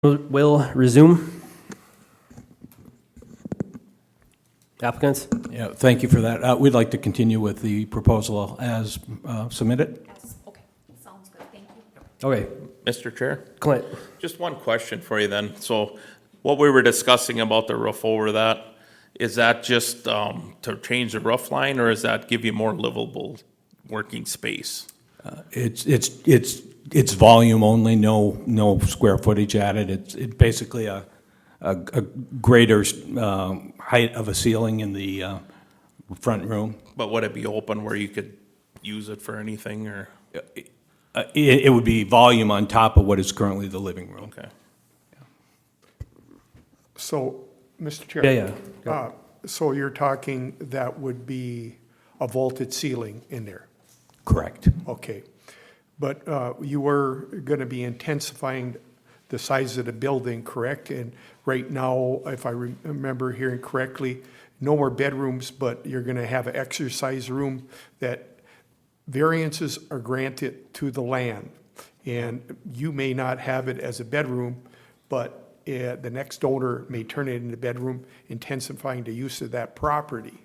We'll resume. Applicants? Yeah, thank you for that. We'd like to continue with the proposal as submitted. Yes, okay, sounds good, thank you. Okay, Mr. Chair, Clint. just one question for you then. So what we were discussing about the roof over that, is that just to change the roof line, or does that give you more livable working space? It's volume only, no square footage added. It's basically a greater height of a ceiling in the front room. But would it be open where you could use it for anything, or? It would be volume on top of what is currently the living room. Okay. So, Mr. Chair. Yeah. Go. So you're talking that would be a vaulted ceiling in there? Correct. Okay. But you were going to be intensifying the size of the building, correct? And right now, if I remember hearing correctly, no more bedrooms, but you're going to have an exercise room that variances are granted to the land. And you may not have it as a bedroom, but the next owner may turn it into a bedroom, intensifying the use of that property.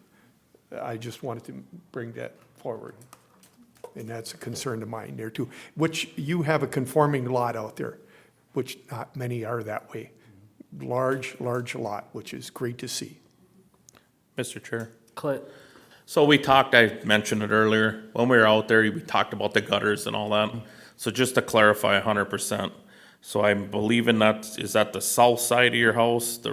I just wanted to bring that forward. And that's a concern of mine there too, which you have a conforming lot out there, which not many are that way. Large lot, which is great to see. Mr. Chair. Clint. So I mentioned it earlier, when we were out there, we talked about the gutters and all that. So just to clarify 100%, so I'm believing is that the south side of your house, if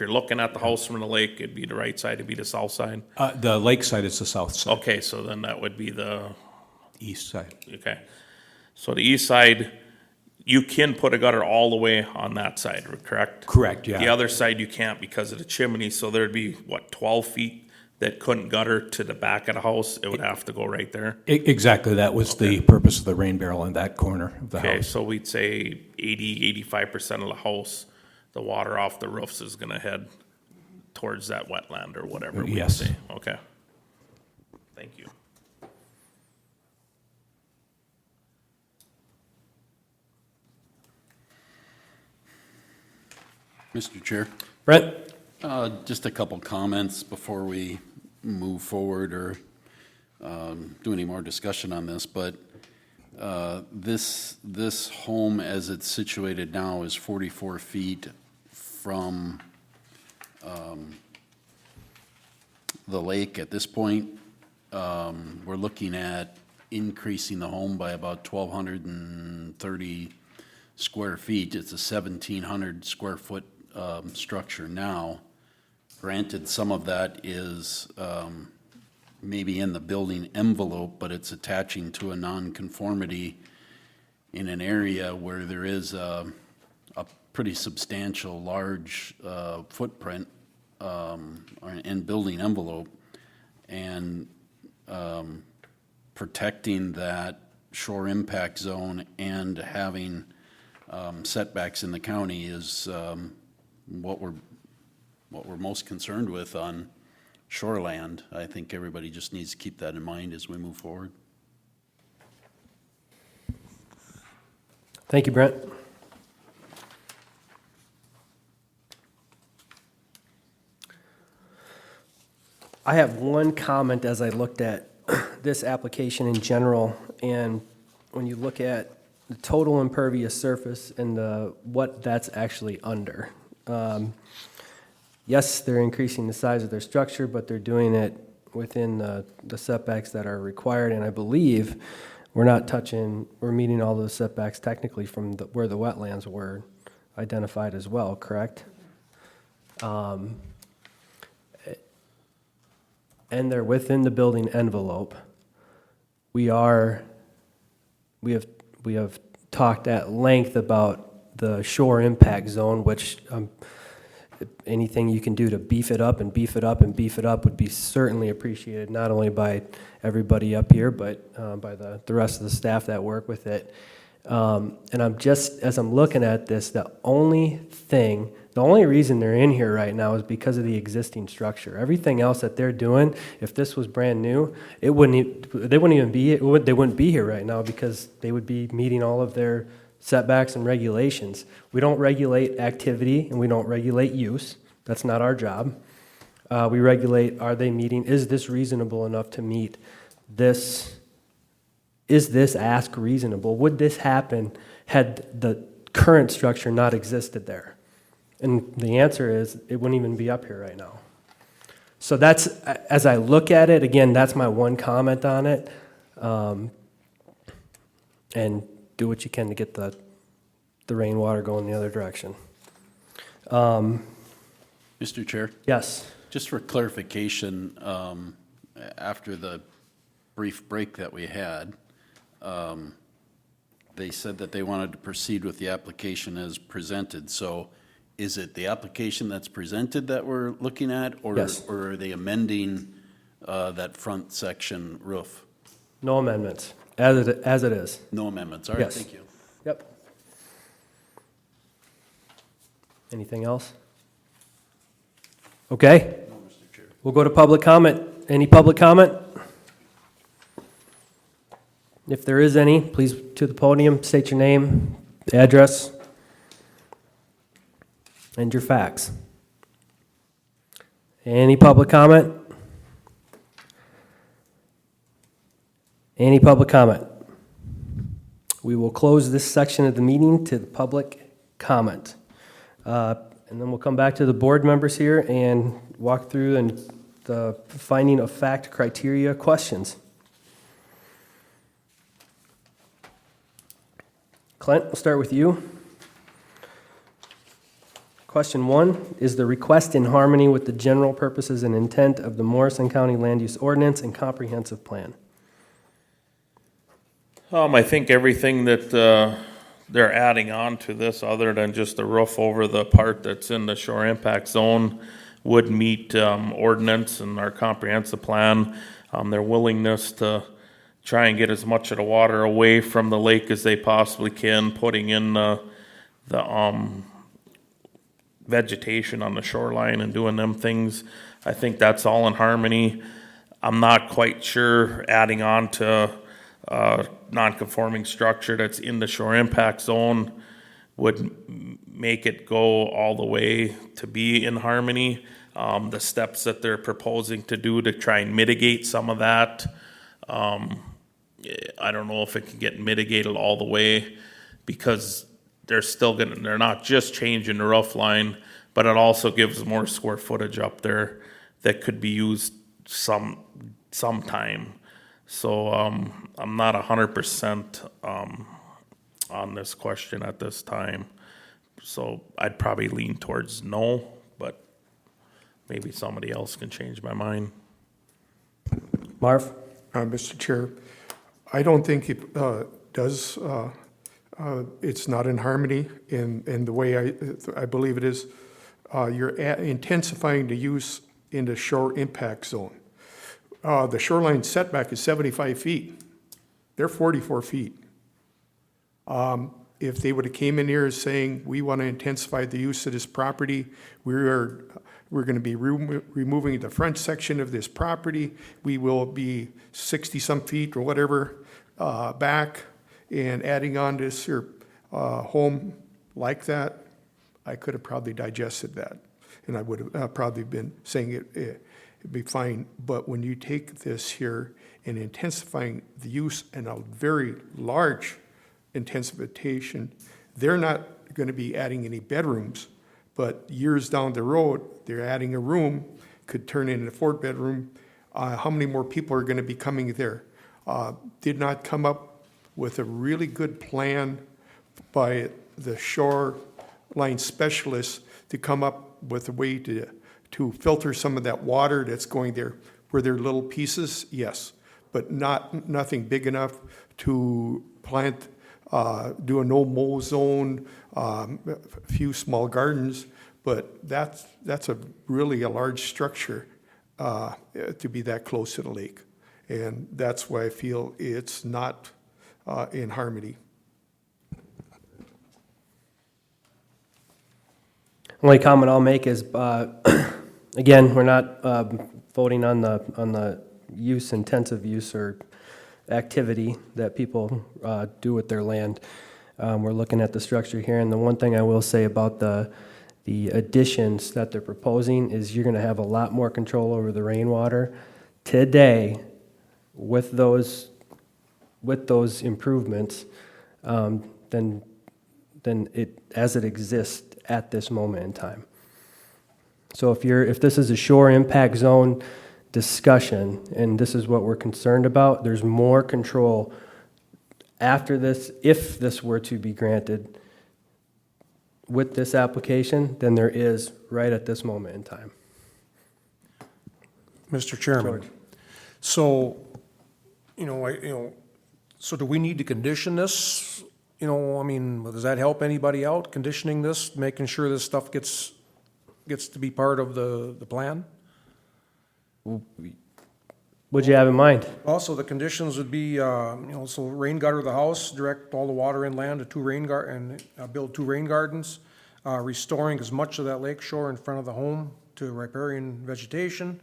you're looking at the house from the lake, it'd be the right side, it'd be the south side? The lake side is the south side. Okay, so then that would be the, East side. okay. So the east side, you can put a gutter all the way on that side, correct? Correct, yeah. The other side you can't because of the chimney, so there'd be, 12 feet that couldn't gutter to the back of the house? It would have to go right there? Exactly, that was the purpose of the rain barrel in that corner of the Okay, house. so we'd say 85% of the house, the water off the roofs is gonna head towards that wetland or whatever we'd Yes. say. Okay. Thank you. Mr. Chair, Brent? just a couple comments before we move forward or do any more discussion on this, but this home as it's situated now is 44 feet from the lake at this point. We're looking at increasing the home by about 1,230 square feet. It's a 1,700 square foot structure now. Granted, some of that is maybe in the building envelope, but it's attaching to a nonconformity in an area where there is a pretty substantial, large footprint and building envelope, and protecting that shore impact zone and having setbacks in the county is what we're most concerned with on shoreland. I think everybody just needs to keep that in mind as we move forward. Thank you, Brent. I have one comment as I looked at this application in general, and when you look at the total impervious surface and what that's actually under. Yes, they're increasing the size of their structure, but they're doing it within the setbacks that are required, and I believe we're meeting all those setbacks technically from where the wetlands were identified as well, correct? And they're within the building envelope. We have talked at length about the shore impact zone, which anything you can do to beef it up and beef it up and beef it up would be certainly appreciated, not only by everybody up here, but by the rest of the staff that work with it. And as I'm looking at this, the only reason they're in here right now is because of the existing structure. Everything else that they're doing, if this was brand new, they wouldn't be here right now because they would be meeting all of their setbacks and regulations. We don't regulate activity and we don't regulate use. That's not our job. We regulate, are they meeting, is this reasonable enough to meet this? Is this ask reasonable? Would this happen had the current structure not existed there? And the answer is, it wouldn't even be up here right now. So that's, as I look at it, again, that's my one comment on it. And do what you can to get the rainwater going the other direction. Mr. Chair, Yes. just for clarification, after the brief break that we had, they said that they wanted to proceed with the application as presented. So is it the application that's presented that we're looking at? Or, Yes. or are they amending that front section roof? No amendments, as it is. No amendments. All right, Yes. thank you. Yep. Anything else? Okay. No, Mr. Chair. We'll go to public comment. Any public comment? If there is any, please to the podium, state your name, address, and your facts. Any public comment? Any public comment? We will close this section of the meeting to the public comment. And then we'll come back to the board members here and walk through the finding of fact criteria questions. Clint, we'll start with you. Question 1, is the request in harmony with the general purposes and intent of the Morrison County Land Use Ordinance and Comprehensive Plan? I think everything that they're adding on to this, other than just the roof over the part that's in the shore impact zone, would meet ordinance and our comprehensive plan. Their willingness to try and get as much of the water away from the lake as they possibly can, putting in the vegetation on the shoreline and doing them things. I think that's all in harmony. I'm not quite sure adding on to non-conforming structure that's in the shore impact zone would make it go all the way to be in harmony. The steps that they're proposing to do to try and mitigate some of that, I don't know if it can get mitigated all the way, because they're not just changing the roof line, but it also gives more square footage up there that could be used sometime. So I'm not 100% on this question at this time. So I'd probably lean towards no, but maybe somebody else can change my mind. Marv? Mr. Chair, I don't think it does, it's not in harmony in the way I believe it is. You're intensifying the use in the shore impact zone. The shoreline setback is 75 feet. They're 44 feet. If they would have came in here saying, we want to intensify the use of this property, we're going to be removing the front section of this property, we will be 60-some feet or whatever back, and adding on this here home like that, I could have probably digested that. And I would have probably been saying it'd be fine. But when you take this here and intensifying the use and a very large intensification, they're not going to be adding any bedrooms, but years down the road, they're adding a room, could turn into a 4-bedroom. How many more people are going to be coming there? Did not come up with a really good plan by the shoreline specialists to come up with a way to filter some of that water that's going there. Were there little pieces? Yes, but nothing big enough to plant, do a no-mow zone, a few small gardens, but that's really a large structure to be that close to the lake. And that's why I feel it's not in harmony. Only comment I'll make is, again, we're not voting on the intensive use or activity that people do with their land. We're looking at the structure here, and the one thing I will say about the additions that they're proposing is you're gonna have a lot more control over the rainwater today with those improvements, than it, as it exists at this moment in time. So if this is a shore impact zone discussion, and this is what we're concerned about, there's more control after this, if this were to be granted with this application, than there is right at this moment in time. Mr. Chairman, George. so, so do we need to condition this? I mean, does that help anybody out, conditioning this, making sure this stuff gets to be part of the plan? What'd you have in mind? Also, the conditions would be, so rain gutter the house, direct all the water inland to build 2 rain gardens, restoring as much of that lake shore in front of the home to riparian vegetation,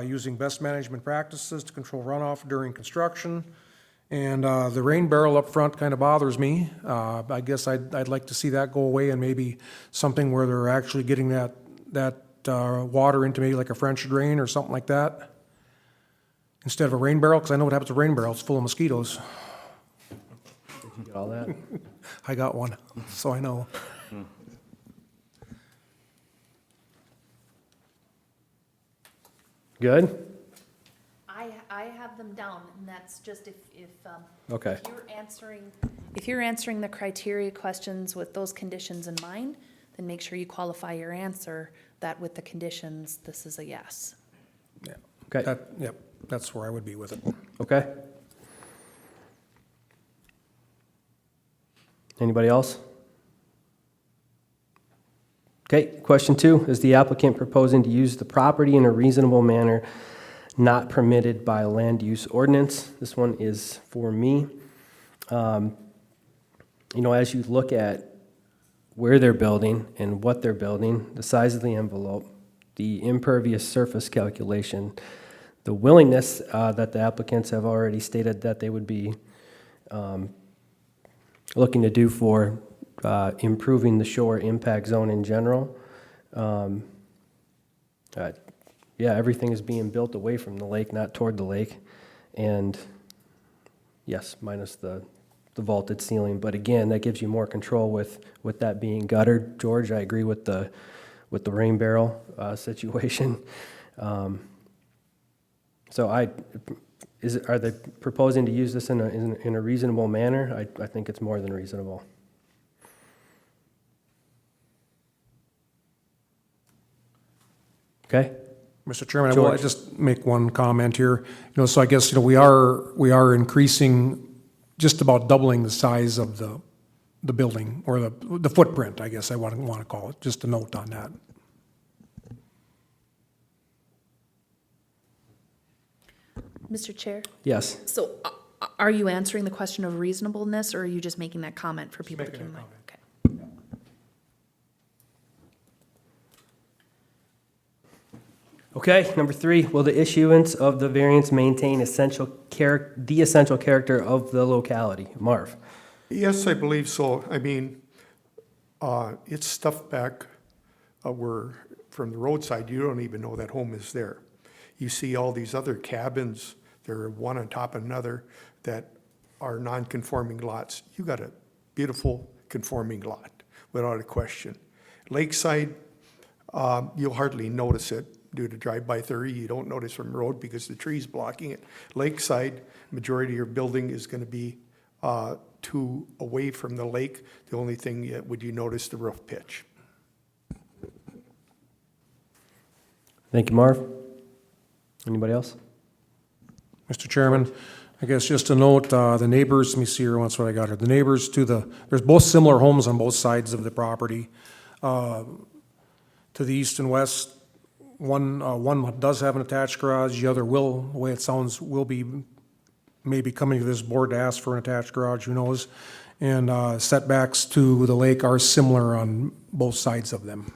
using best management practices to control runoff during construction. And the rain barrel up front kind of bothers me. I guess I'd like to see that go away, and maybe something where they're actually getting that water into maybe like a French drain or something like that, instead of a rain barrel, because I know what happens to rain barrels, full of mosquitoes. Did you get all that? I got one, so I know. Good? I have them down, and that's just if Okay. if you're answering the criteria questions with those conditions in mind, then make sure you qualify your answer that with the conditions, this is a yes. Yeah. Okay. Yep, that's where I would be with it. Okay. Anybody else? Okay, question 2, is the applicant proposing to use the property in a reasonable manner not permitted by land use ordinance? This one is for me. As you look at where they're building and what they're building, the size of the envelope, the impervious surface calculation, the willingness that the applicants have already stated that they would be looking to do for improving the shore impact zone in general. Everything is being built away from the lake, not toward the lake. And yes, minus the vaulted ceiling. But again, that gives you more control with that being guttered. George, I agree with the rain barrel situation. Are they proposing to use this in a reasonable manner? I think it's more than reasonable. Okay? Mr. Chairman, I will George. just make one comment here. So I guess, we are increasing, just about doubling the size of the building, or the footprint, I guess I want to call it, just a note on that. Mr. Chair, Yes. so are you answering the question of reasonableness, or are you just making that comment for people to keep in mind? Okay. Okay, number 3, will the issuance of the variance maintain the essential character of the locality? Marv? Yes, I believe so. I mean, it's stuff back where, from the roadside, you don't even know that home is there. You see all these other cabins, they're one on top of another, that are non-conforming lots. You got a beautiful conforming lot, without a question. Lakeside, you'll hardly notice it due to drive-by 30. You don't notice from the road because the tree's blocking it. Lakeside, majority of your building is going to be away from the lake. The only thing would you notice the roof pitch. Thank you, Marv. Anybody else? Mr. Chairman, I guess just a note, the neighbors, let me see here, that's what I got here. The neighbors there's both similar homes on both sides of the property. To the east and west, one does have an attached garage, the other will, the way it sounds, will be maybe coming to this board to ask for an attached garage, who knows? And setbacks to the lake are similar on both sides of them.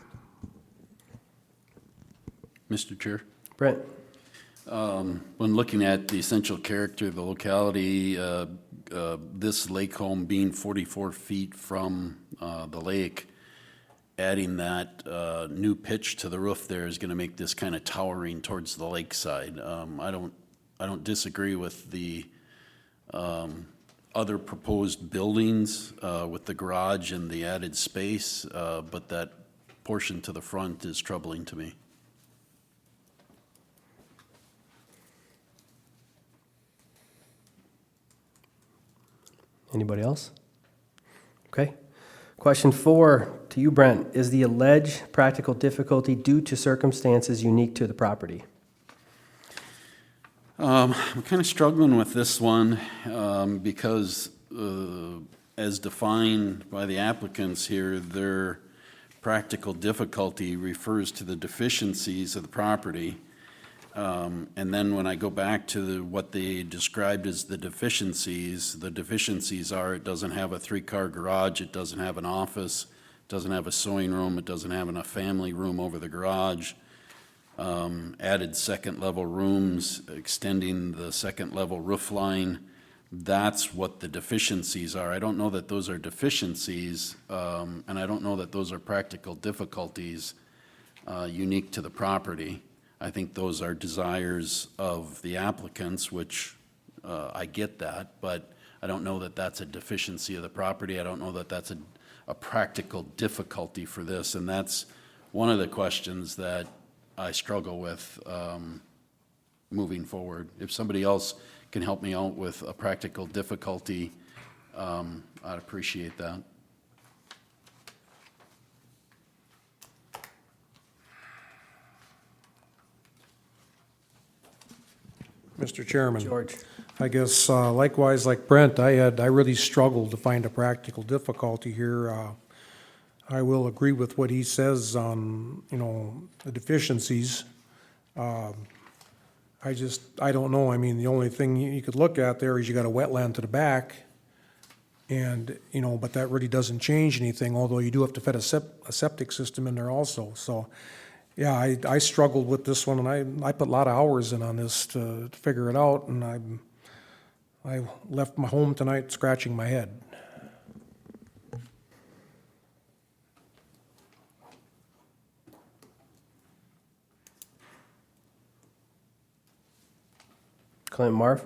Mr. Chair, Brent? when looking at the essential character of the locality, this lake home being 44 feet from the lake, adding that new pitch to the roof there is going to make this kind of towering towards the lakeside. I don't disagree with the other proposed buildings with the garage and the added space, but that portion to the front is troubling to me. Anybody else? Okay. Question 4 to you, Brent. Is the alleged practical difficulty due to circumstances unique to the property? I'm kind of struggling with this one because as defined by the applicants here, their practical difficulty refers to the deficiencies of the property. And then when I go back to what they described as the deficiencies are it doesn't have a 3-car garage, it doesn't have an office, it doesn't have a sewing room, it doesn't have a family room over the garage, added second-level rooms, extending the second-level roof line. That's what the deficiencies are. I don't know that those are deficiencies, and I don't know that those are practical difficulties unique to the property. I think those are desires of the applicants, which I get that, but I don't know that that's a deficiency of the property. I don't know that that's a practical difficulty for this, and that's one of the questions that I struggle with moving forward. If somebody else can help me out with a practical difficulty, I'd appreciate that. Mr. Chairman. George. I guess likewise, like Brent, I really struggled to find a practical difficulty here. I will agree with what he says on, the deficiencies. I don't know. I mean, the only thing you could look at there is you got a wetland to the back, and, but that really doesn't change anything, although you do have to fit a septic system in there also. So, yeah, I struggled with this one, and I put a lot of hours in on this to figure it out, and I left my home tonight scratching my head. Clint Marv?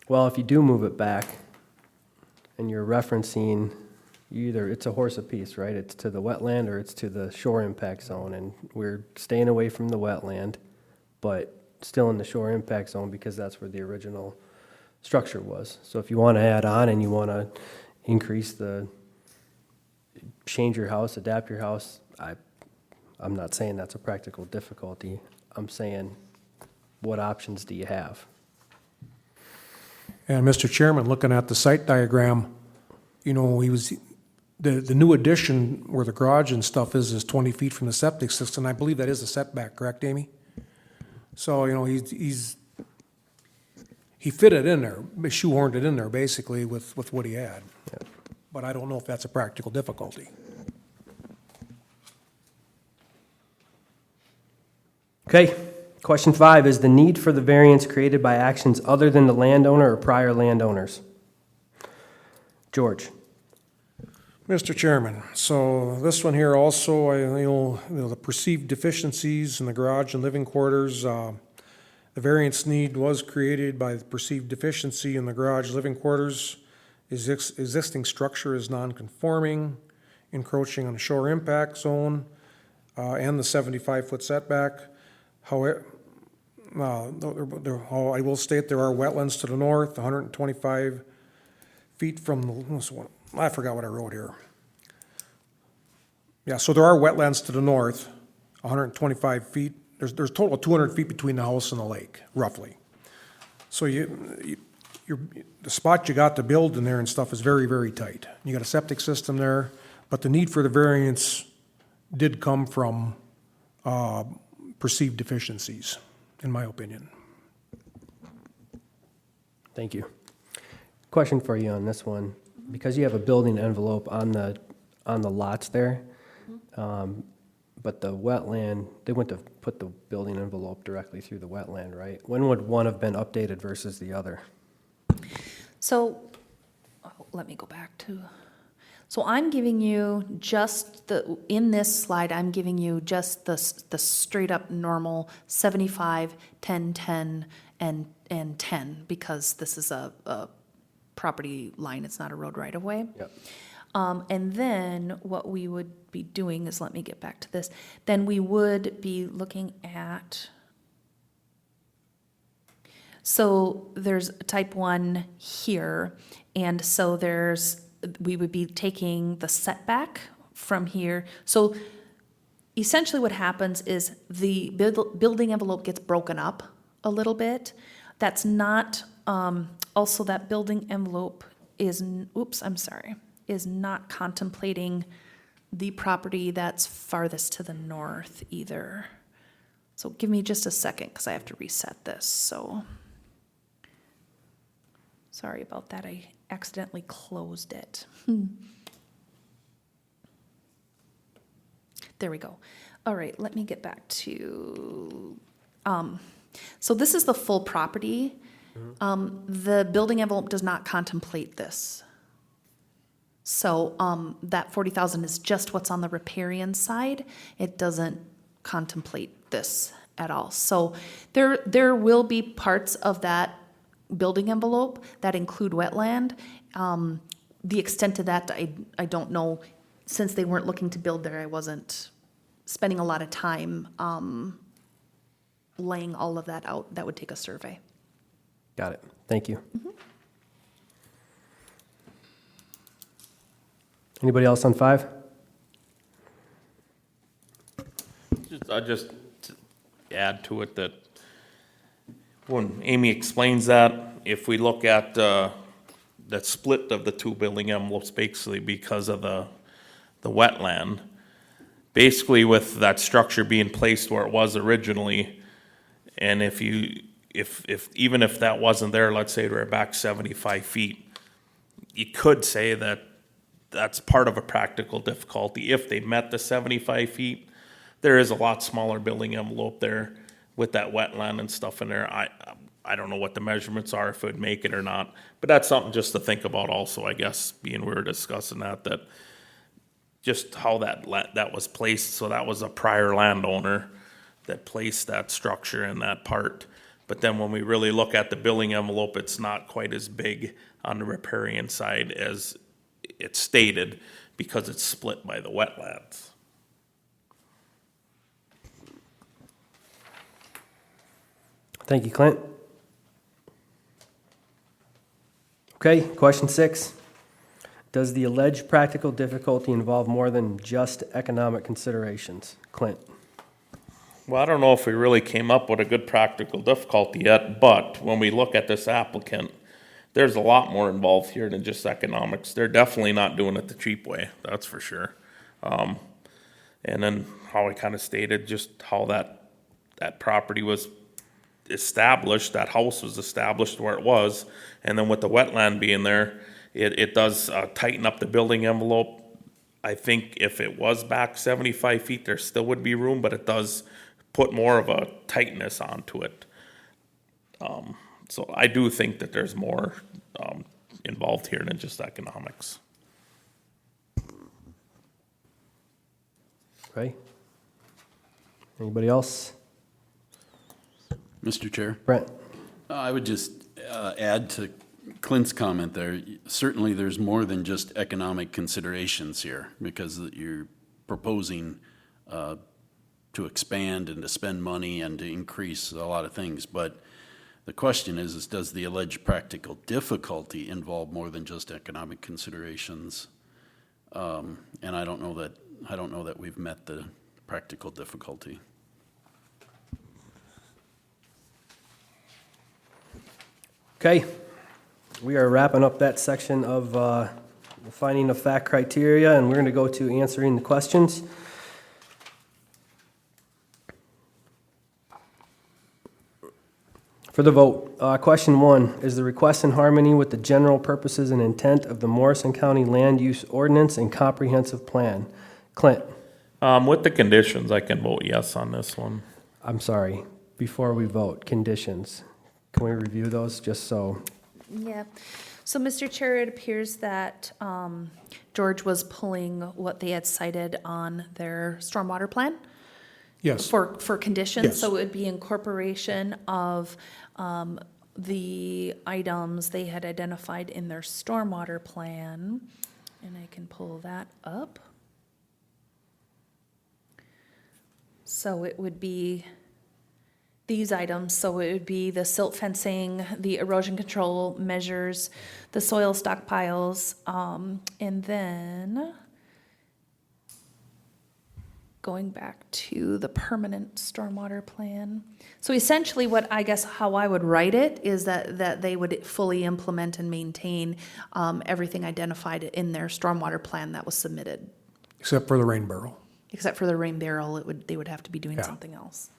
Well, if you do move it back, and you're referencing either, it's a horse apiece, right? It's to the wetland or it's to the shore impact zone, and we're staying away from the wetland, but still in the shore impact zone because that's where the original structure was. So if you want to add on and you want to change your house, adapt your house, I'm not saying that's a practical difficulty. I'm saying, what options do you have? And Mr. Chairman, looking at the site diagram, the new addition where the garage and stuff is 20 feet from the septic system. I believe that is a setback, correct, Amy? So, he fit it in there, shoehorned it in there basically with what he had. Yeah. But I don't know if that's a practical difficulty. Okay, question 5, is the need for the variance created by actions other than the landowner or prior landowners? George. Mr. Chairman, so this one here also, the perceived deficiencies in the garage and living quarters, the variance need was created by the perceived deficiency in the garage living quarters. Existing structure is non-conforming, encroaching on the shore impact zone, and the 75-foot setback. However, I will state there are wetlands to the north, 125 feet from the, I forgot what I wrote here. Yeah, so there are wetlands to the north, 125 feet. There's a total of 200 feet between the house and the lake, roughly. So the spot you got to build in there and stuff is very, very tight. You got a septic system there, but the need for the variance did come from perceived deficiencies, in my opinion. Thank you. Question for you on this one. Because you have a building envelope on the lots there, but but the wetland, they went to put the building envelope directly through the wetland, right? When would one have been updated versus the other? So, let me go back to, so I'm giving you just in this slide, I'm giving you just the straight up normal 75, 10, 10, and 10, because this is a property line, it's not a road right of way. Yep. And then what we would be doing is, let me get back to this, then we would be looking at, so there's type 1 here, and so we would be taking the setback from here. So essentially what happens is the building envelope gets broken up a little bit. That's not, also that building envelope is not contemplating the property that's farthest to the north either. So give me just a second, because I have to reset this, so. Sorry about that, I accidentally closed it. There we go. All right, let me get back to, so this is the full property. The building envelope does not contemplate this. So that 40,000 is just what's on the riparian side. It doesn't contemplate this at all. So there will be parts of that building envelope that include wetland. The extent of that, I don't know. Since they weren't looking to build there, I wasn't spending a lot of time laying all of that out. That would take a survey. Got it. Thank you. Anybody else on 5? I just add to it that when Amy explains that, if we look at the split of the two building envelopes, basically because of the wetland, basically with that structure being placed where it was originally, and if even if that wasn't there, let's say we're back 75 feet, you could say that that's part of a practical difficulty. If they met the 75 feet, there is a lot smaller building envelope there with that wetland and stuff in there. I don't know what the measurements are, if it would make it or not, but that's something just to think about also, I guess, being we were discussing that just how that was placed. So that was a prior landowner that placed that structure in that part. But then when we really look at the building envelope, it's not quite as big on the riparian side as it's stated, because it's split by the wetlands. Thank you, Clint. Okay, question 6. Does the alleged practical difficulty involve more than just economic considerations? Clint. Well, I don't know if we really came up with a good practical difficulty yet, but when we look at this applicant, there's a lot more involved here than just economics. They're definitely not doing it the cheap way, that's for sure. And then how I kind of stated just how that property was established, that house was established where it was, and then with the wetland being there, it does tighten up the building envelope. I think if it was back 75 feet, there still would be room, but it does put more of a tightness onto it. So I do think that there's more involved here than just economics. Okay. Anybody else? Mr. Chair? Brent? I would just add to Clint's comment there. Certainly, there's more than just economic considerations here, because you're proposing to expand and to spend money and to increase a lot of things. But the question is does the alleged practical difficulty involve more than just economic considerations? And I don't know that we've met the practical difficulty. Okay, we are wrapping up that section of the finding of fact criteria, and we're going to go to answering the questions. For the vote, question 1, is the request in harmony with the general purposes and intent of the Morrison County Land Use Ordinance and Comprehensive Plan? Clint? With the conditions, I can vote yes on this one. I'm sorry, before we vote, conditions. Can we review those, just so? Yeah. So, Mr. Chair, it appears that George was pulling what they had cited on their stormwater plan Yes, for conditions. Yes. So it would be incorporation of the items they had identified in their stormwater plan. And I can pull that up. So it would be these items, so it would be the silt fencing, the erosion control measures, the soil stockpiles, and then going back to the permanent stormwater plan. So essentially what, I guess, how I would write it is that they would fully implement and maintain everything identified in their stormwater plan that was submitted. except for the rain barrel. Except for the rain barrel, they would have to be doing Yeah. something else.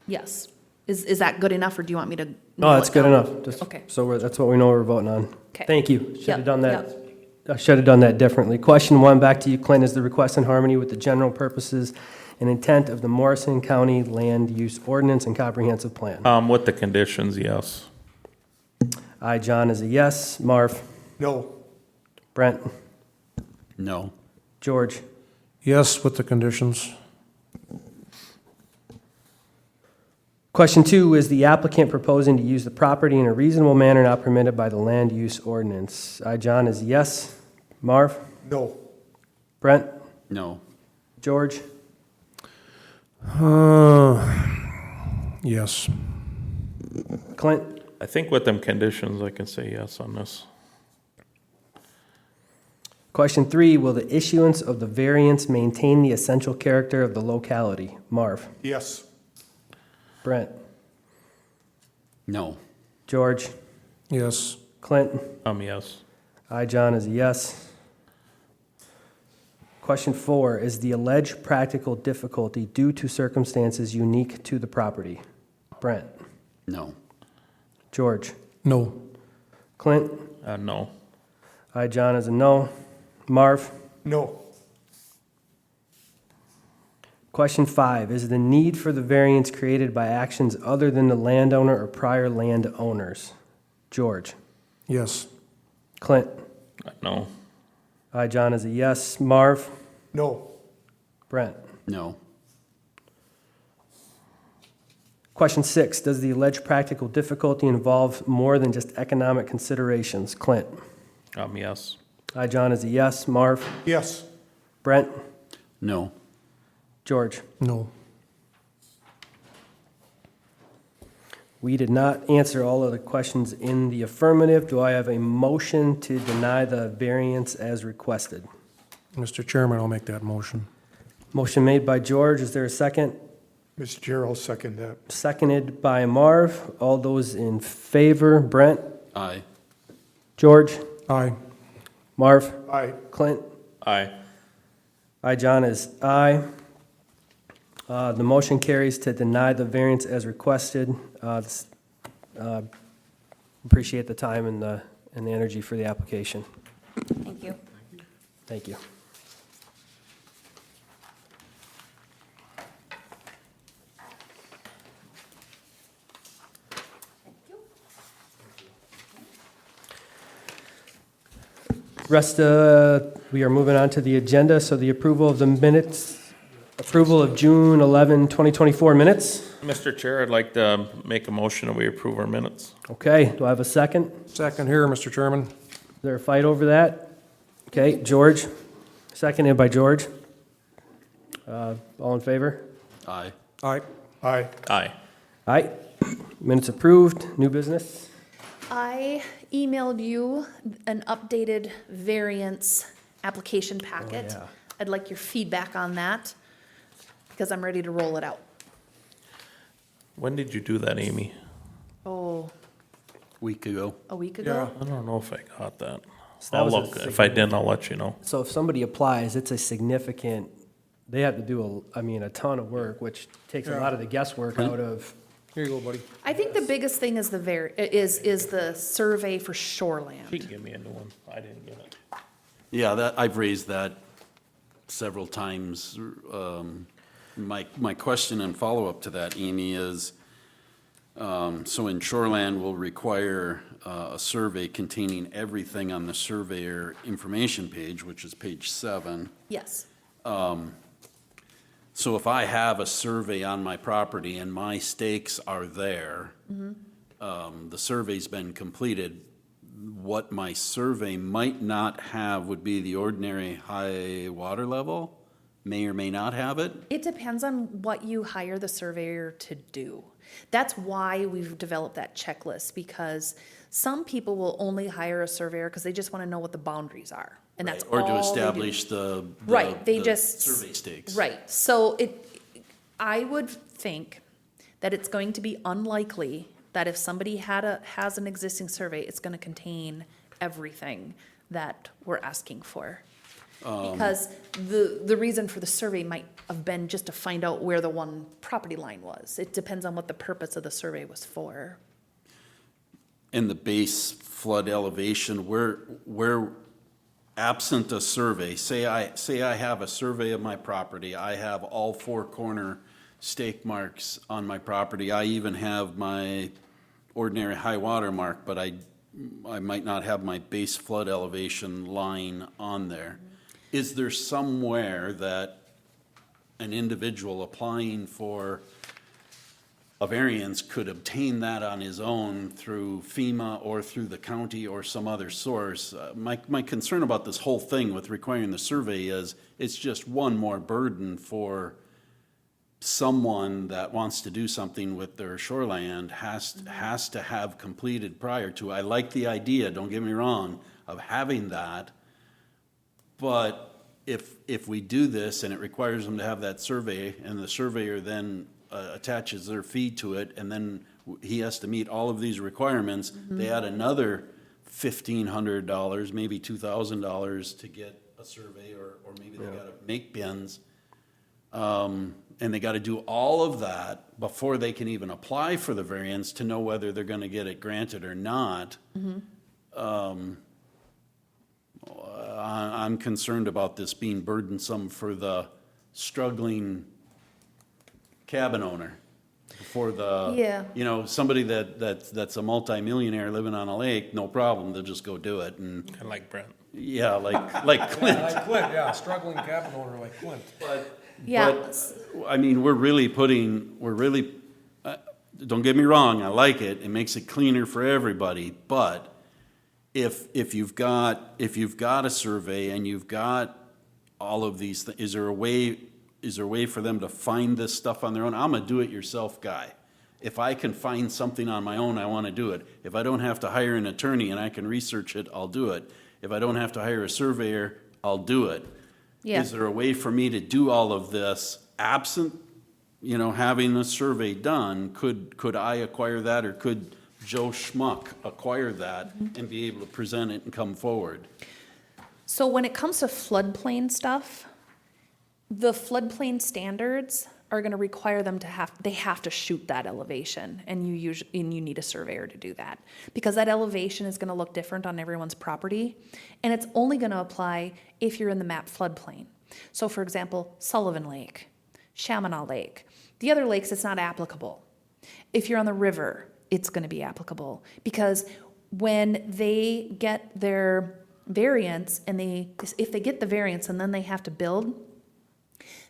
Yes. Is that good enough, or do you want me to? No, nail that's it good down? enough. Just- Okay. So that's what we know we're voting on. Okay. Thank you. Should Yep, have done that. yep. I should have done that differently. Question 1, back to you, Clint. Is the request in harmony with the general purposes and intent of the Morrison County Land Use Ordinance and Comprehensive Plan? With the conditions, yes. I, John, is a yes. Marv? No. Brent? No. George? Yes, with the conditions. Question 2, is the applicant proposing to use the property in a reasonable manner not permitted by the land use ordinance? I, John, is yes. Marv? No. Brent? No. George? Yes. Clint? I think with them conditions, I can say yes on this. Question 3, will the issuance of the variance maintain the essential character of the locality? Marv? Yes. Brent? No. George? Yes. Clint? Yes. I, John, is a yes. Question 4, is the alleged practical difficulty due to circumstances unique to the property? Brent? No. George? No. Clint? No. I, John, is a no. Marv? No. Question 5, is the need for the variance created by actions other than the landowner or prior landowners? George? Yes. Clint? No. I, John, is a yes. Marv? No. Brent? No. Question 6, does the alleged practical difficulty involve more than just economic considerations? Clint? Yes. I, John, is a yes. Marv? Yes. Brent? No. George? No. We did not answer all of the questions in the affirmative. Do I have a motion to deny the variance as requested? Mr. Chairman, I'll make that motion. Motion made by George. Is there a second? Mr. Chair, I'll second that. Seconded by Marv. All those in favor? Brent? Aye. George? Aye. Marv? Aye. Clint? Aye. I, John, is aye. The motion carries to deny the variance as requested. Appreciate the time and the energy for the application. Thank you. Thank you. We are moving on to the agenda, so the approval of the minutes, approval of June 11, 2024 minutes. Mr. Chair, I'd like to make a motion that we approve our minutes. Okay, do I have a second? Second here, Mr. Chairman. Is there a fight over that? Okay, George, seconded by George. All in favor? Aye. Aye. Aye. Aye. Aye. Minutes approved. New business? I emailed you an updated variance application packet. yeah. I'd like your feedback on that, because I'm ready to roll it out. When did you do that, Amy? Oh, Week ago. a week Yeah. ago? I don't know if I got that. So that I'll was a look. If I didn't, I'll let you know. So if somebody applies, it's a significant, they have to do a ton of work, which takes a Yeah. lot of the guesswork out of, Here you go, buddy. I think the biggest thing is is the survey for She shoreland. can give me a new one. I didn't get it. Yeah, that, I've raised that several times. My question and follow-up to that, Amy, is, so in shoreland, we'll require a survey containing everything on the surveyor information page, which is page 7. Yes. So if I have a survey on my property and my stakes are there, the survey's been completed, what my survey might not have would be the ordinary high water level, may or may not have it. It depends on what you hire the surveyor to do. That's why we've developed that checklist, because some people will only hire a surveyor because they just want to know what the boundaries are. And that's all Or to they do. establish the Right, they the just. survey stakes. Right, so I would think that it's going to be unlikely that if somebody has an existing survey, it's gonna contain everything that we're asking for. Because the reason for the survey might have been just to find out where the one property line was. It depends on what the purpose of the survey was for. And the base flood elevation, where absent a survey, say I have a survey of my property, I have all 4 corner stake marks on my property, I even have my ordinary high water mark, but I might not have my base flood elevation line on there. Is there somewhere that an individual applying for a variance could obtain that on his own through FEMA or through the county or some other source? My concern about this whole thing with requiring the survey is it's just one more burden for someone that wants to do something with their shoreland has to have completed prior to. I like the idea, don't get me wrong, of having that. But if we do this and it requires them to have that survey and the surveyor then attaches their fee to it and then he has to meet all of these requirements, they add another $1,500, maybe $2,000 to get a survey or maybe they gotta make bins. And they gotta do all of that before they can even apply for the variance to know whether they're gonna get it granted or not. I'm concerned about this being burdensome for the struggling cabin owner, for the, Yeah. you know, somebody that's a multimillionaire living on a lake, no problem, they'll just go do it, and, Kinda like Brent. yeah, like Clint. Like Clint, yeah, struggling cabin owner like Clint. Yeah. But, I mean, we're really, don't get me wrong, I like it, it makes it cleaner for everybody, but if you've got a survey and you've got all of these, is there a way for them to find this stuff on their own? I'm a do-it-yourself guy. If I can find something on my own, I want to do it. If I don't have to hire an attorney and I can research it, I'll do it. If I don't have to hire a surveyor, I'll do it. Yeah. Is there a way for me to do all of this absent, having a survey done? Could I acquire that, or could Joe Schmuck acquire that and be able to present it and come forward? So when it comes to floodplain stuff, the floodplain standards are gonna require them they have to shoot that elevation, and you need a surveyor to do that. Because that elevation is gonna look different on everyone's property, and it's only gonna apply if you're in the map floodplain. So for example, Sullivan Lake, Chaminade Lake, the other lakes, it's not applicable. If you're on the river, it's gonna be applicable, because when they get their variance, if they get the variance and then they have to build,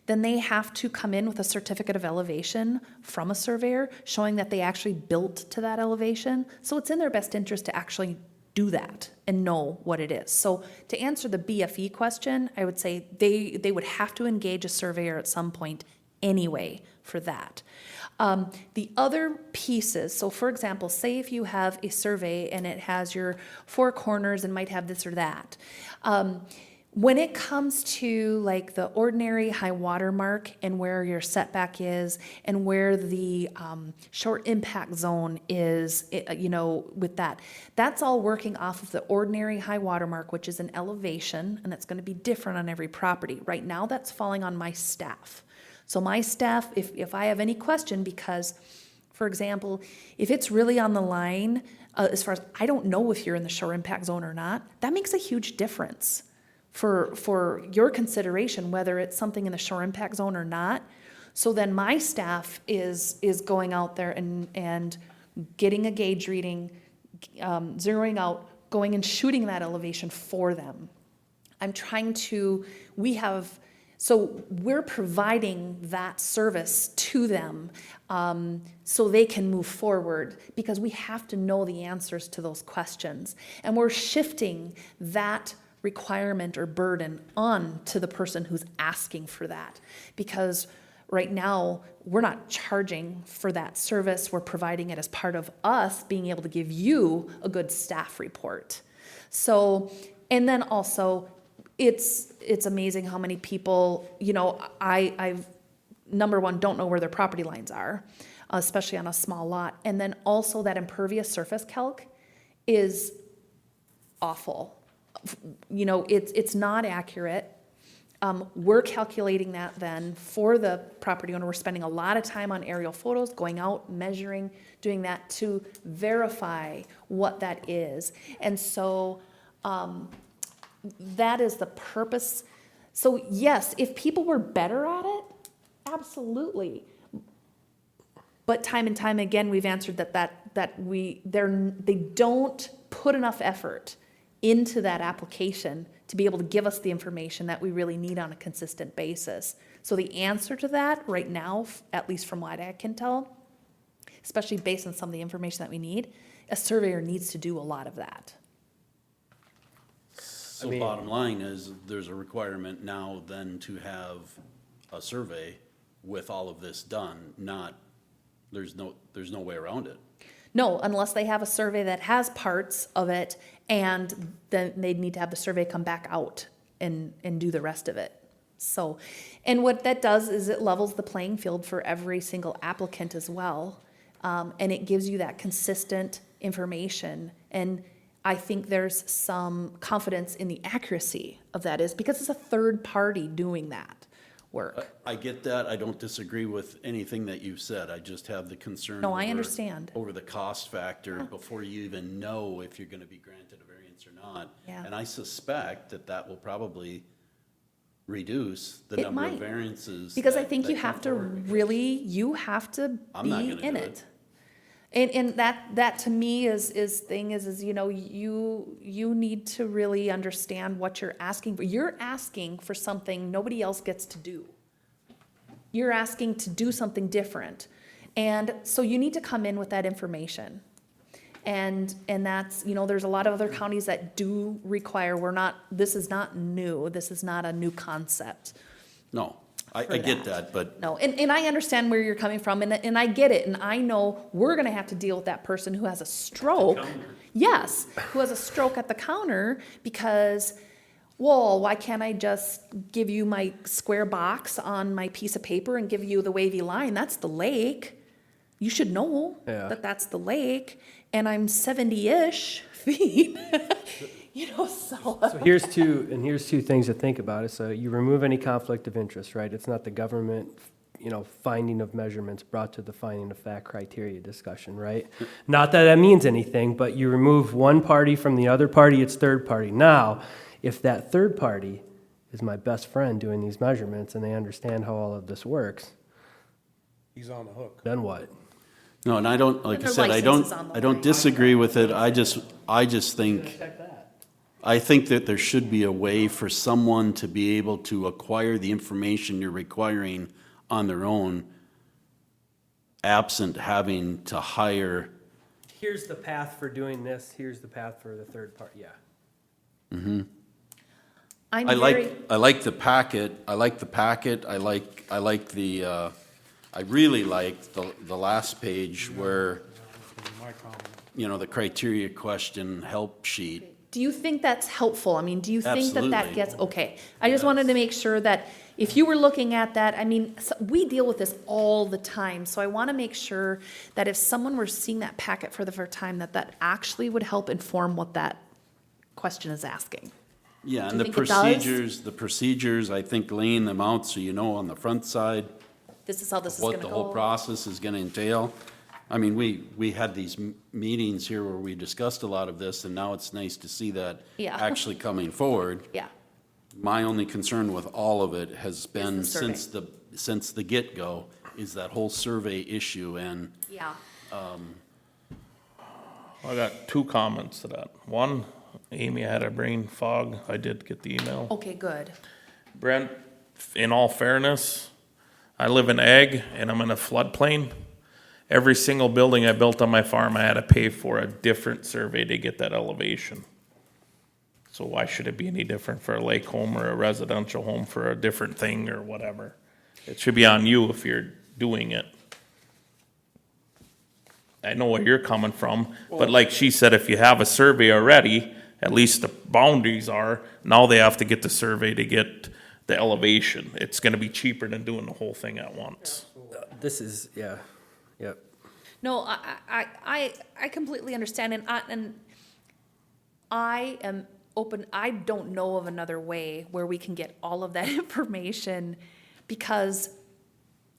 then they have to come in with a certificate of elevation from a surveyor showing that they actually built to that elevation. So it's in their best interest to actually do that and know what it is. So to answer the BFE question, I would say they would have to engage a surveyor at some point anyway for that. The other pieces, so for example, say if you have a survey and it has your 4 corners and might have this or that. When it comes to like the ordinary high water mark and where your setback is and where the short impact zone is, with that's all working off of the ordinary high water mark, which is an elevation, and that's going to be different on every property. Right now, that's falling on my staff. So my staff, if I have any question, because, for example, if it's really on the line, as far as I don't know if you're in the shore impact zone or not, that makes a huge difference. for your consideration, whether it's something in the shore impact zone or not. So then my staff is going out there and getting a gauge reading, zeroing out, going and shooting that elevation for them. So we're providing that service to them so they can move forward, because we have to know the answers to those questions. And we're shifting that requirement or burden on to the person who's asking for that. Because right now, we're not charging for that service. We're providing it as part of us being able to give you a good staff report. So, and then also, it's amazing how many people, I've number one, don't know where their property lines are, especially on a small lot. And then also that impervious surface calc is awful. It's not accurate. We're calculating that then for the property owner. We're spending a lot of time on aerial photos, going out, measuring, doing that to verify what that is. And so that is the purpose. So yes, if people were better at it, absolutely. But time and time again, we've answered that they don't put enough effort into that application to be able to give us the information that we really need on a consistent basis. So the answer to that right now, at least from what I can tell, especially based on some of the information that we need, a surveyor needs to do a lot of that. So bottom line is, there's a requirement now then to have a survey with all of this done, there's no way around it. No, unless they have a survey that has parts of it, and then they'd need to have the survey come back out and do the rest of it. So, and what that does is it levels the playing field for every single applicant as well. And it gives you that consistent information. And I think there's some confidence in the accuracy of that, is because it's a third party doing that work. I get that. I don't disagree with anything that you've said. I just have the concern. No, I understand. Over the cost factor before you even know if you're going to be granted a variance or not. Yeah. And I suspect that will probably reduce the It number of might. variances. Because I that- think that you come have to forward. you have to I'm not be gonna in do it. And that to me is you need to really understand what you're asking for. You're asking for something nobody else gets to do. You're asking to do something different. And so you need to come in with that information. And that's, there's a lot of other counties that do require, this is not new. This is not a new concept. No, I for get that, but No, and I understand where you're coming from, and I get it, and I know we're gonna have to deal with that person who has a stroke. Yes, who has a stroke at the counter because, well, why can't I just give you my square box on my piece of paper and give you the wavy line? That's the lake. You should know that that's the lake, and I'm 70-ish feet, so. So here's two things to think about. It. So you remove any conflict of interest, right? It's not the government, finding of measurements brought to the finding of fact criteria discussion, right? Not that means anything, but you remove one party from the other party, it's third party. Now, if that third party is my best friend doing these measurements and they understand how all of this works, He's on the hook. then what? no, and I don't, like I Their said, license is on the I don't line. disagree with it. I just think, I think that there should be a way for someone to be able to acquire the information you're requiring on their own, absent having to hire. Here's the path for doing this, here's the path for the third part, yeah. I'm I very, like the packet. I really like the last page where, My comment. the criteria question help sheet. do you think that's helpful? I mean, do you think that Absolutely. gets, okay. I just wanted to make sure that if you were looking at that, we deal with this all the time. So I want to make sure that if someone were seeing that packet for the first time, that actually would help inform what that question is asking. Yeah, Do and you the think it does? procedures, I think laying them out so you know on the front side This is how this is what going to the go. whole process is gonna entail. I mean, we had these meetings here where we discussed a lot of this, and now it's nice to see that Yeah. actually coming forward. Yeah. My only concern with all of it has been the survey. since the get-go, is that whole survey issue, and Yeah. I got two comments to that. One, Amy had a brain fog. I did get the email. Okay, good. Brent, in all fairness, I live in ag and I'm in a floodplain. Every single building I built on my farm, I had to pay for a different survey to get that elevation. So why should it be any different for a lake home or a residential home for a different thing or whatever? It should be on you if you're doing it. I know where you're coming from, but like she said, if you have a survey already, at least the boundaries are, now they have to get the survey to get the elevation. It's gonna be cheaper than doing the whole thing at once. This is, yeah, yep. No, I completely understand, and I am open, I don't know of another way where we can get all of that information, because,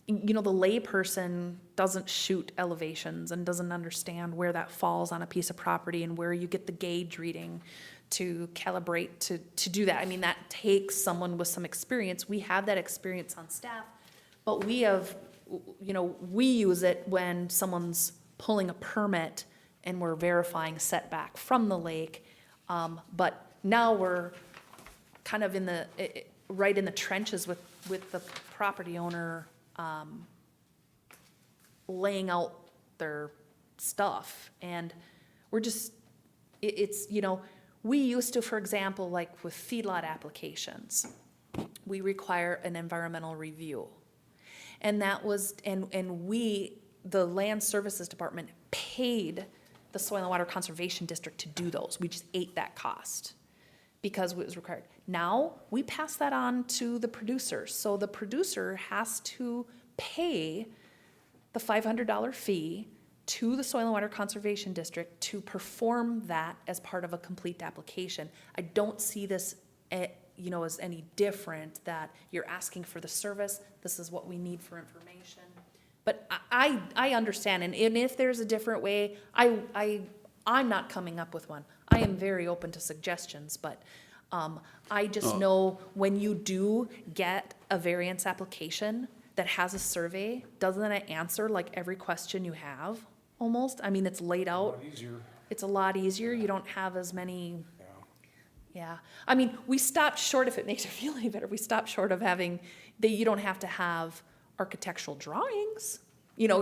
you know, the layperson doesn't shoot elevations and doesn't understand where that falls on a piece of property and where you get the gauge reading to calibrate to do that. I mean, that takes someone with some experience. We have that experience on staff, but we have, you know, we use it when someone's pulling a permit and we're verifying setback from the lake. But now we're kind of in the, right in the trenches with the property owner, laying out their stuff. And we're just, it's, you know, we used to, for example, like with feedlot applications, we require an environmental review. And that was, and we, the Land Services Department, paid the Soil and Water Conservation District to do those. We just ate that cost because it was required. Now, we pass that on to the producer. So the producer has to pay the $500 fee to the Soil and Water Conservation District to perform that as part of a complete application. I don't see this, you know, as any different, that you're asking for the service, this is what we need for information. But I understand, and if there's a different way, I'm not coming up with one. I am very open to suggestions, but I just know when you do get a variance application that has a survey, doesn't it answer like every question you have, almost? I mean, it's laid out. A lot easier. It's a lot easier. You don't have as many. Yeah. I mean, we stopped short, if it makes you feel any better, we stopped short of having, you don't have to have architectural drawings. You know,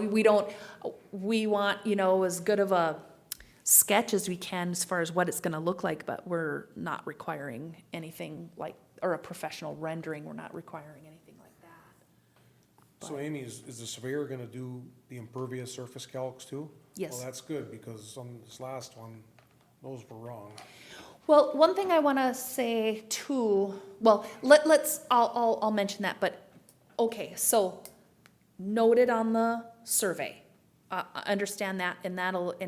we want, you know, as good of a sketch as we can as far as what it's gonna look like, but we're not requiring anything like, or a professional rendering, we're not requiring anything like that. So Amy, is the surveyor gonna do the impervious surface calcs too? Yes. Well, that's good, because on this last one, those were wrong. Well, one thing I wanna say too, well, I'll mention that, but, okay, so noted on the survey. I understand that, and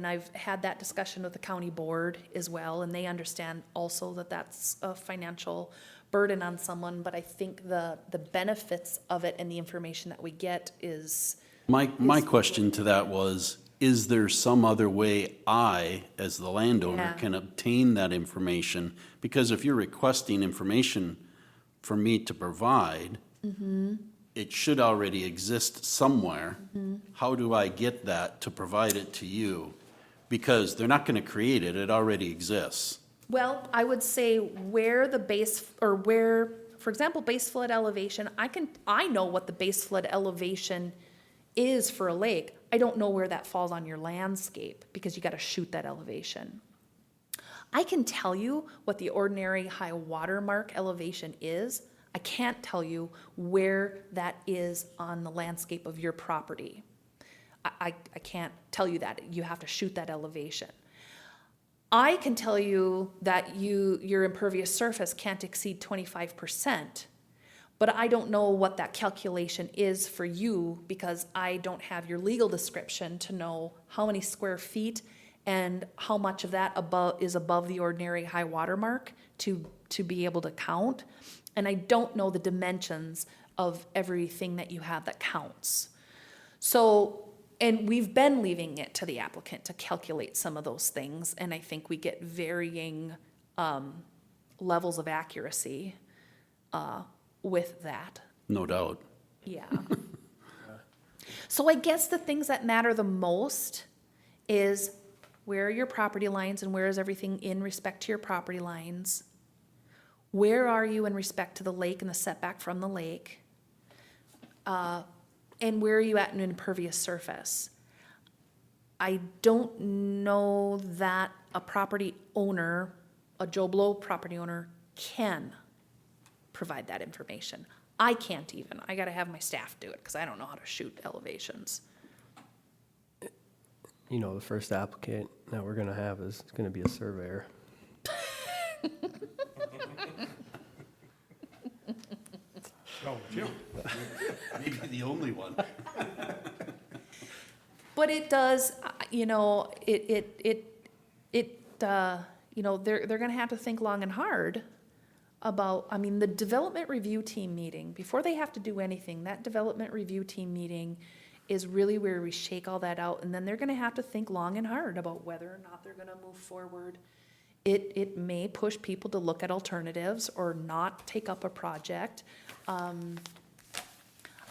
I've had that discussion with the county board as well, and they understand also that that's a financial burden on someone, but I think the benefits of it and the information that we get is. My question to that was, is there some other way I, as the landowner, Yeah. can obtain that information? Because if you're requesting information for me to provide, it should already exist somewhere. How do I get that to provide it to you? Because they're not gonna create it, it already exists. Well, I would say where the base, or where, for example, base flood elevation, I know what the base flood elevation is for a lake. I don't know where that falls on your landscape, because you gotta shoot that elevation. I can tell you what the ordinary high water mark elevation is. I can't tell you where that is on the landscape of your property. I can't tell you that. You have to shoot that elevation. I can tell you that your impervious surface can't exceed 25%, but I don't know what that calculation is for you, because I don't have your legal description to know how many square feet and how much of that is above the ordinary high water mark to be able to count. And I don't know the dimensions of everything that you have that counts. So, and we've been leaving it to the applicant to calculate some of those things, and I think we get varying levels of accuracy. with that. No doubt. Yeah. So I guess the things that matter the most is where are your property lines and where is everything in respect to your property lines? Where are you in respect to the lake and the setback from the lake? And where are you at in impervious surface? I don't know that a property owner, a Joe Blow property owner, can provide that information. I can't even. I gotta have my staff do it, because I don't know how to shoot elevations. You know, the first applicant that we're gonna have is gonna be a surveyor. Oh, Jim. Maybe the only one. But it does, you know, you know, they're gonna have to think long and hard about, I mean, the development review team meeting, before they have to do anything, that development review team meeting is really where we shake all that out, and then they're gonna have to think long and hard about whether or not they're gonna move forward. It may push people to look at alternatives or not take up a project. I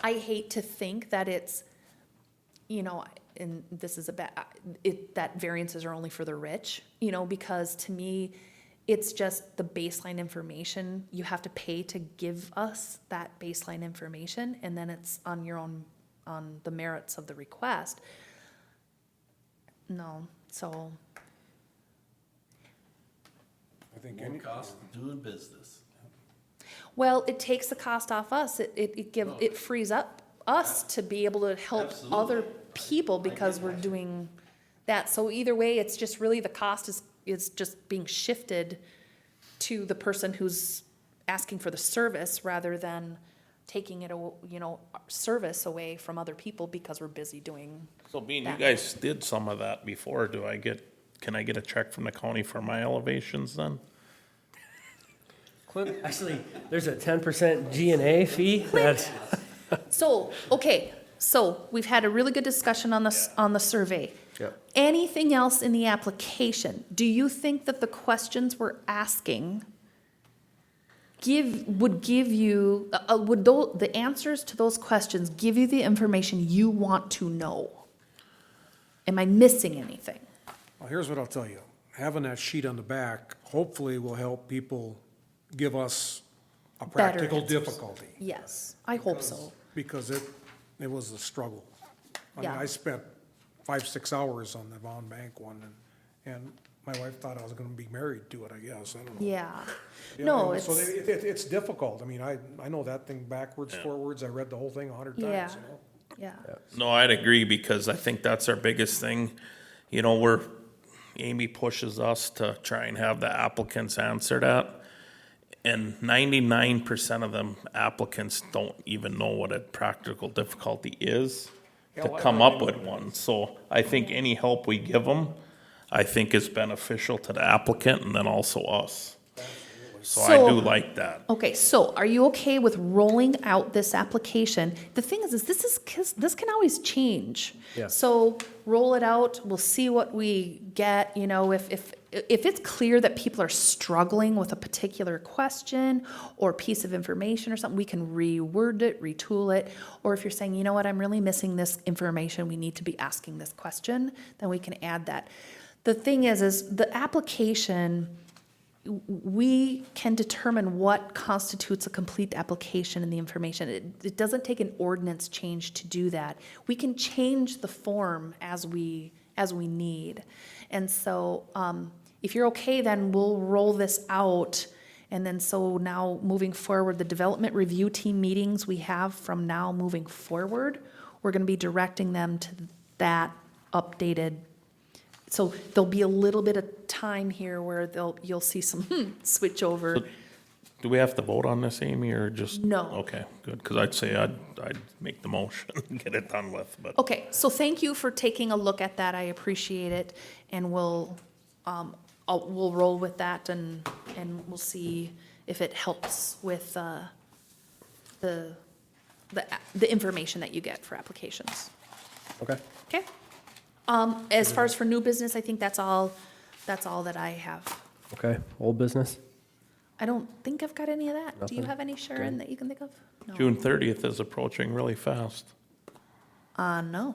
hate to think that it's, you know, and this is that variances are only for the rich, you know, because to me, it's just the baseline information. You have to pay to give us that baseline information, and then it's on your own, on the merits of the request. No, so, I think More cost of doing business. well, it takes the cost off us. It frees up us to be able to help Absolutely. other people because we're doing that. So either way, it's just really the cost is just being shifted to the person who's asking for the service rather than taking it, you know, service away from other people because we're busy doing. So being you that. guys did some of that before, can I get a check from the county for my elevations then? Clint, actually, there's a 10% G&A fee. That's So, okay, so we've had a really good discussion on the survey. Yep. Anything else in the application? Do you think that the questions we're asking would give you, the answers to those questions give you the information you want to know? Am I missing anything? Well, here's what I'll tell you. Having that sheet on the back hopefully will help people give us a Better practical answers. difficulty. Yes, I hope so. Because it was a struggle. I mean, Yeah. I spent 5-6 hours on the Von Bank one, and my wife thought I was gonna be married to it, I guess, I don't know. Yeah. Yeah, No, and so it's, it's difficult. I mean, I know that thing backwards, forwards. I read the whole thing 100 Yeah. times, you know? yeah, No, I'd agree, because I think that's our biggest thing. You know, Amy pushes us to try and have the applicants answer that. And 99% of them applicants don't even know what a practical difficulty is to Hell, I come don't up with one. So I think any help we give them, I think is beneficial to the applicant and then also us. So I do like that. okay, so are you okay with rolling out this application? The thing is this can always change. Yeah. So roll it out, we'll see what we get, you know, if it's clear that people are struggling with a particular question or piece of information or something, we can reword it, retool it. Or if you're saying, you know what, I'm really missing this information, we need to be asking this question, then we can add that. The thing is the application, we can determine what constitutes a complete application in the information. It doesn't take an ordinance change to do that. We can change the form as we need. And so, if you're okay, then we'll roll this out. And then so now moving forward, the development review team meetings we have from now moving forward, we're gonna be directing them to that updated. So there'll be a little bit of time here where you'll see some switch over. So, do we have to vote on this, Amy, or just? No. Okay, good, because I'd say I'd make the motion and get it done with, but. Okay, so thank you for taking a look at that. I appreciate it. And we'll roll with that and we'll see if it helps with the information that you get for applications. okay. Okay? As far as for new business, I think that's all that I have. Okay. Old business. I don't think I've got any of that. Do you Nothing? have any, Sharon, that you can think of? No. June 30th is approaching really fast. No.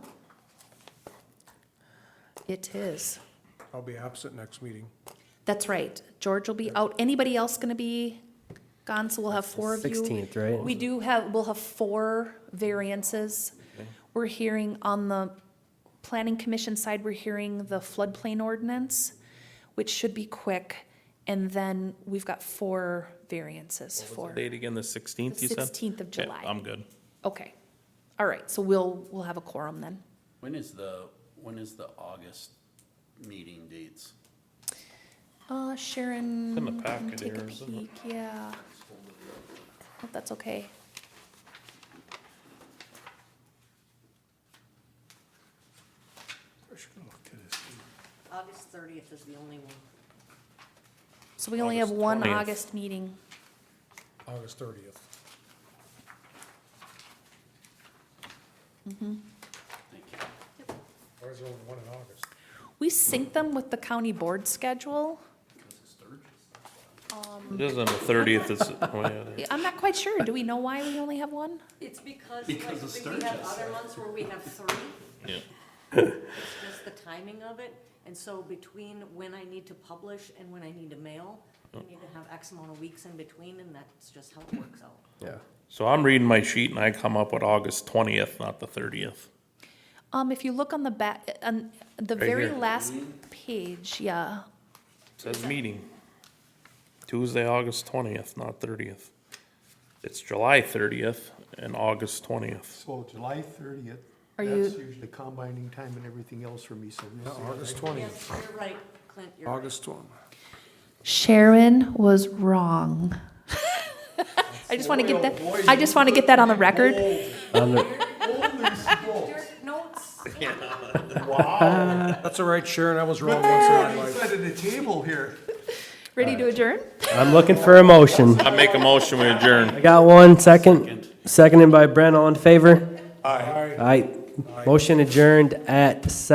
It is. I'll be absent next meeting. That's right. George will be out. Anybody else gonna be gone? So we'll have four of you. 16th, right? We'll have 4 variances. We're hearing on the planning commission side, we're hearing the floodplain ordinance, which should be quick. And then we've got 4 variances for Date again, the 16th, you said? 16th of Okay, July. I'm good. Okay. All right, so we'll have a quorum then. When is the August meeting dates? Sharon. in the packet take a here, isn't it? peek. Yeah. Hope that's okay. I should have looked at this. August 30th is the only one. So we only have August one 20th. August meeting. August 30th. Thank you. Why is there only one in August? We sync them with the county board schedule. It is on the 30th, it's, oh, yeah, there. I'm not quite sure. Do we know why we only have one? It's because, Because like, of we have Sturgis. other months where we have 3. Yeah. It's just the timing of it. And so between when I need to publish and when I need to mail, I need to have X amount of weeks in between, and that's just how it works out. Yeah. So I'm reading my sheet and I come up with August 20th, not the 30th. If you look on the back, on the Right very here. last page, yeah. Says meeting. Tuesday, August 20th, not 30th. It's July 30th and August 20th. So July 30th, Are that's you- usually combining time and everything else for me, so. we'll Yeah, see how August that 20th. Yes, you're right, Clint, you're right. August 20th. Goes. Was wrong. I just want to get that, I just want to get that on the record. On the- Your notes, That's all right, Sharon, I was wrong once in my life. Set at the table here. Ready to adjourn? I'm looking for a motion. I make a motion, we adjourn. I got one second, seconded by Brent, all in favor? Aye. Aye. Motion adjourned at